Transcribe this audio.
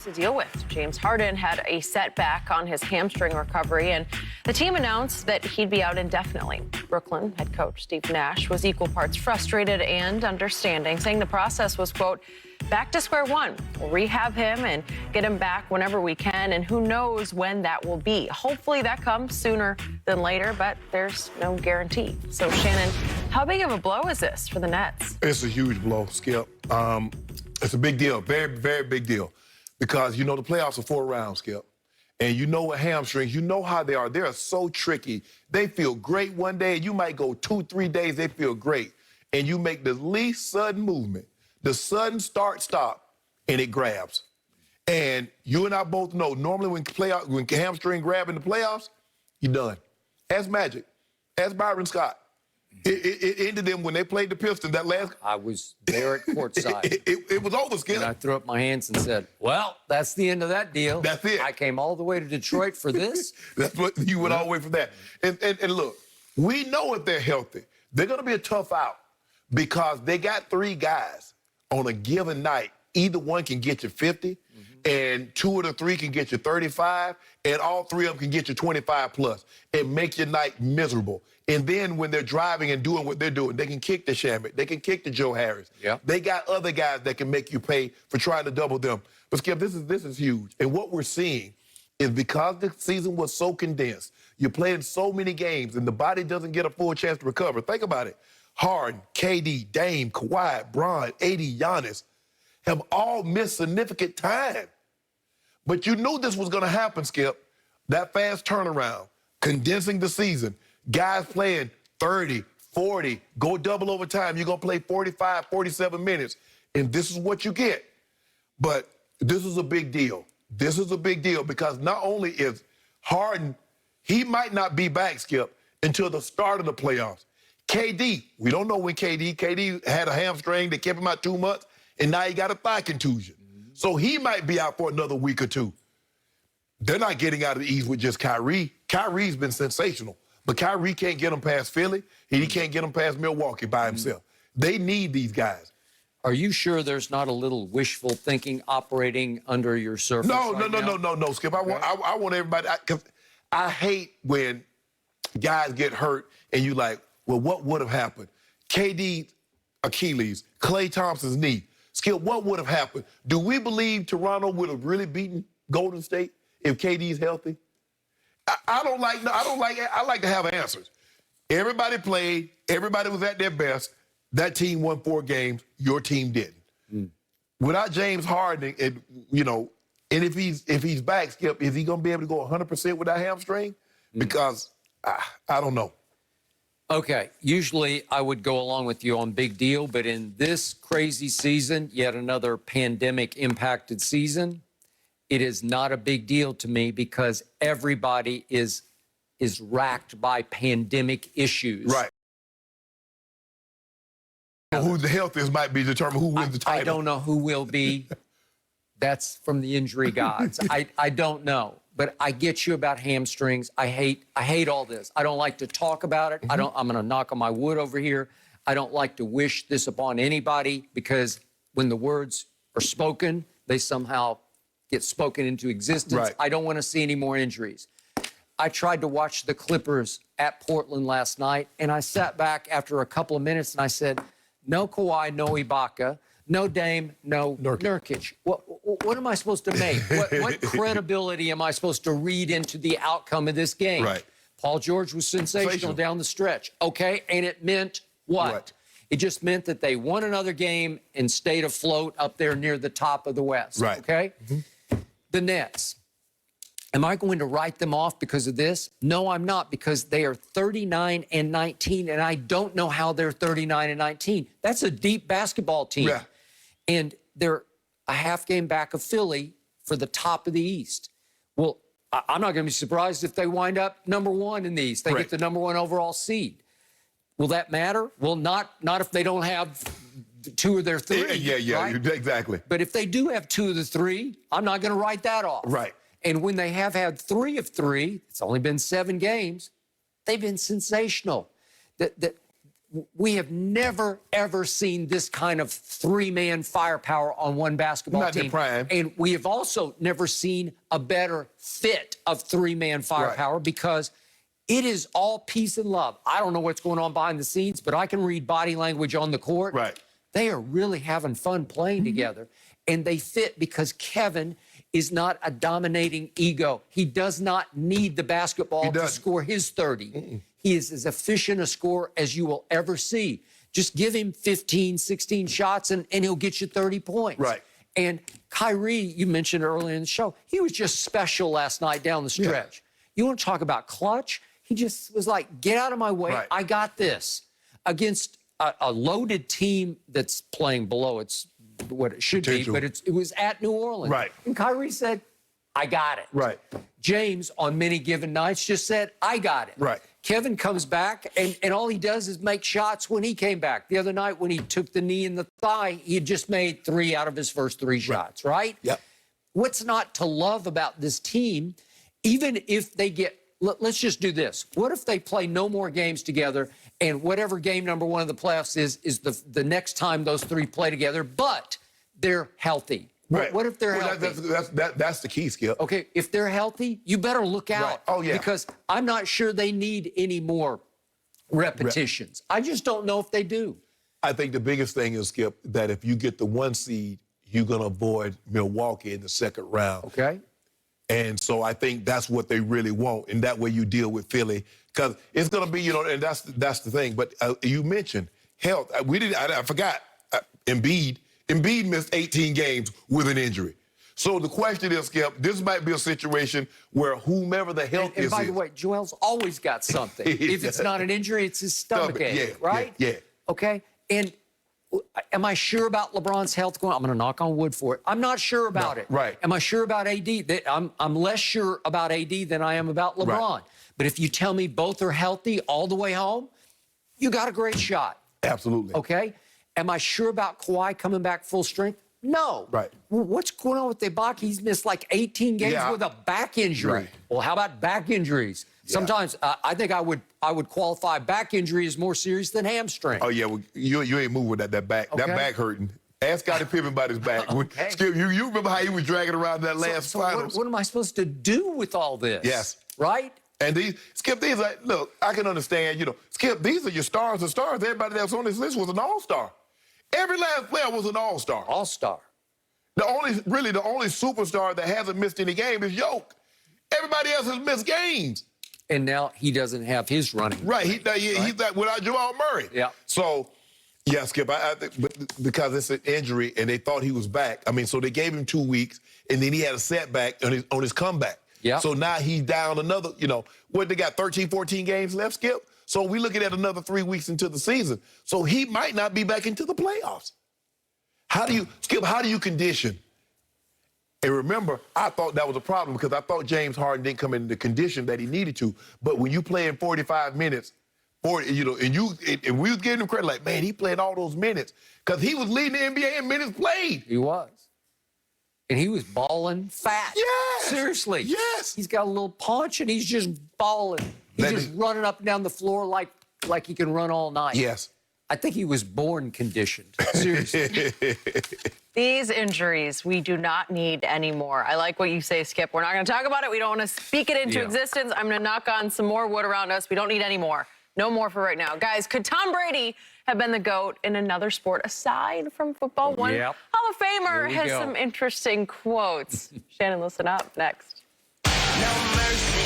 To deal with. James Harden had a setback on his hamstring recovery, and the team announced that he'd be out indefinitely. Brooklyn head coach Steve Nash was equal parts frustrated and understanding, saying the process was, quote, back to square one. We'll rehab him and get him back whenever we can, and who knows when that will be. Hopefully that comes sooner than later, but there's no guarantee. So, Shannon, how big of a blow is this for the Nets? It's a huge blow, Skip. It's a big deal, very, very big deal. Because, you know, the playoffs are 4 rounds, Skip. And you know what hamstrings, you know how they are. They are so tricky. They feel great one day, and you might go 2-3 days, they feel great. And you make the least sudden movement, the sudden start-stop, and it grabs. And you and I both know, normally when hamstring grab in the playoffs, you're done. Ask Magic. Ask Byron Scott. It ended them when they played the Pistons that last. I was there at courtside. It was over, Skip. And I threw up my hands and said, well, that's the end of that deal. That's it. I came all the way to Detroit for this. That's what you went all the way for that. And look, we know if they're healthy, they're going to be a tough out because they got 3 guys on a given night. Either one can get you 50, and 2 of the 3 can get you 35, and all 3 of them can get you 25 plus and make your night miserable. And then when they're driving and doing what they're doing, they can kick the Shamit. They can kick the Joe Harris. Yep. They got other guys that can make you pay for trying to double them. But, Skip, this is huge. And what we're seeing is because the season was so condensed, you're playing so many games, and the body doesn't get a full chance to recover. Think about it. Harden, KD, Dame, Kawhi, Bron, AD, Giannis have all missed significant time. But you knew this was going to happen, Skip. That fast turnaround, condensing the season, guys playing 30, 40, go double overtime. You're going to play 45, 47 minutes, and this is what you get. But this is a big deal. This is a big deal because not only is Harden, he might not be back, Skip, until the start of the playoffs. KD, we don't know when KD had a hamstring that kept him out 2 months, and now he got a thigh contusion. So he might be out for another week or 2. They're not getting out of the East with just Kyrie. Kyrie's been sensational, but Kyrie can't get them past Philly, and he can't get them past Milwaukee by himself. They need these guys. Are you sure there's not a little wishful thinking operating under your surface? No, Skip. I want everybody, because I hate when guys get hurt and you like, well, what would have happened? KD, Achilles, Klay Thompson's knee. Skip, what would have happened? Do we believe Toronto would have really beaten Golden State if KD's healthy? I like to have answers. Everybody played. Everybody was at their best. That team won 4 games. Your team didn't. Without James Harden, and if he's back, Skip, is he going to be able to go 100% with that hamstring? Because I don't know. Okay, usually I would go along with you on big deal, but in this crazy season, yet another pandemic-impacted season, it is not a big deal to me because everybody is racked by pandemic issues. Right. Who the healthiest might be determined who wins the title. I don't know who will be. That's from the injury gods. I don't know. But I get you about hamstrings. I hate all this. I don't like to talk about it. I'm going to knock on my wood over here. I don't like to wish this upon anybody because when the words are spoken, they somehow get spoken into existence. Right. I don't want to see any more injuries. I tried to watch the Clippers at Portland last night, and I sat back after a couple of minutes and I said, no Kawhi, no Ibaka, no Dame, no Nurkic. What am I supposed to make? What credibility am I supposed to read into the outcome of this game? Right. Paul George was sensational down the stretch. Okay, and it meant what? Right. It just meant that they won another game and stayed afloat up there near the top of the West. Right. Okay? The Nets. Am I going to write them off because of this? No, I'm not, because they are 39-19, and I don't know how they're 39-19. That's a deep basketball team. Yeah. And they're a half game back of Philly for the top of the East. Well, I'm not going to be surprised if they wind up #1 in the East. They get the #1 overall seed. Will that matter? Well, not if they don't have 2 of their 3. Yeah, right? Exactly. But if they do have 2 of the 3, I'm not going to write that off. Right. And when they have had 3 of 3, it's only been 7 games, they've been sensational. we have never, ever seen this kind of three-man firepower on one basketball Not team. in prime. And we have also never seen a better fit of three-man firepower because it is all peace and love. I don't know what's going on behind the scenes, but I can read body language on the court. Right. They are really having fun playing together. And they fit because Kevin is not a dominating ego. He does not need the basketball to score his 30. He is as efficient a scorer as you will ever see. Just give him 15, 16 shots, and he'll get you 30 points. Right. And Kyrie, you mentioned earlier in the show, he was just special last night down the stretch. You want to talk about clutch? He just was like, get out of my way. Right. I got this. Against a loaded team that's playing below its what it should be, but it was at New Orleans. Right. And Kyrie said, I got it. Right. James, on many given nights, just said, I got it. Right. Kevin comes back, and all he does is make shots when he came back. The other night when he took the knee in the thigh, he had just made 3 out of his first 3 shots, right? Yep. What's not to love about this team, even if they get, let's just do this. What if they play no more games together, and whatever game number 1 of the playoffs is the next time those 3 play together, but they're healthy? Right. What if they're healthy? That's the key, Skip. Okay, if they're healthy, you better look out. Right. Oh, yeah. Because I'm not sure they need any more repetitions. I just don't know if they do. I think the biggest thing is, Skip, that if you get the 1 seed, you're going to avoid Milwaukee in the second round. Okay. And so I think that's what they really want. And that way you deal with Philly. Because it's going to be, and that's the thing. But you mentioned health. I forgot. Embiid missed 18 games with an injury. So the question is, Skip, this might be a situation where whomever the health is. And by the way, Joel's always got something. If it's not an injury, it's his stomach ache, right? Yeah. Okay. And am I sure about LeBron's health going? I'm going to knock on wood for it. I'm not sure about it. Right. Am I sure about AD? I'm less sure about AD than I am about LeBron. Right. But if you tell me both are healthy all the way home, you got a great shot. Absolutely. Okay. Am I sure about Kawhi coming back full strength? No. Right. Well, what's going on with Ibaka? He's missed like 18 games with a back injury. Right. Well, how about back injuries? Yeah. Sometimes I think I would qualify back injury as more serious than hamstring. Oh, yeah. Well, you ain't moving that back. Okay. That back hurting. Ask Scottie Pippen about his back. Okay. Skip, you remember how he was dragging around that last finals? What am I supposed to do with all this? Yes. Right? And Skip, these are, look, I can understand, Skip, these are your stars and stars. Everybody that's on this list was an all-star. Every last player was an all-star. All-star. The only superstar that hasn't missed any game is Yoke. Everybody else has missed games. And now he doesn't have his running. Right. He's like without Jamal Murray. Yeah. So, yeah, Skip, I think because it's an injury and they thought he was back. I mean, so they gave him 2 weeks, and then he had a setback on his comeback. Yeah. So now he's down another, what, they got 13, 14 games left, Skip? So we're looking at another 3 weeks into the season. So he might not be back into the playoffs. Skip, how do you condition? And remember, I thought that was a problem because I thought James Harden didn't come in the condition that he needed to. But when you play in 45 minutes, and we was giving him credit, like, man, he played all those minutes because he was leading the NBA in minutes played. He was. And he was balling fat. Yes. Seriously. Yes. He's got a little punch, and he's just balling. He's just running up and down the floor like he can run all night. Yes. I think he was born conditioned. Seriously. These injuries, we do not need anymore. I like what you say, Skip. We're not going to talk about it. We don't want to speak it into existence. I'm going to knock on some more wood around us. We don't need any more. No more for right now. Guys, could Tom Brady have been the GOAT in another sport aside from football? One Hall of Famer has some interesting quotes. Shannon, listen up. Next. No mercy.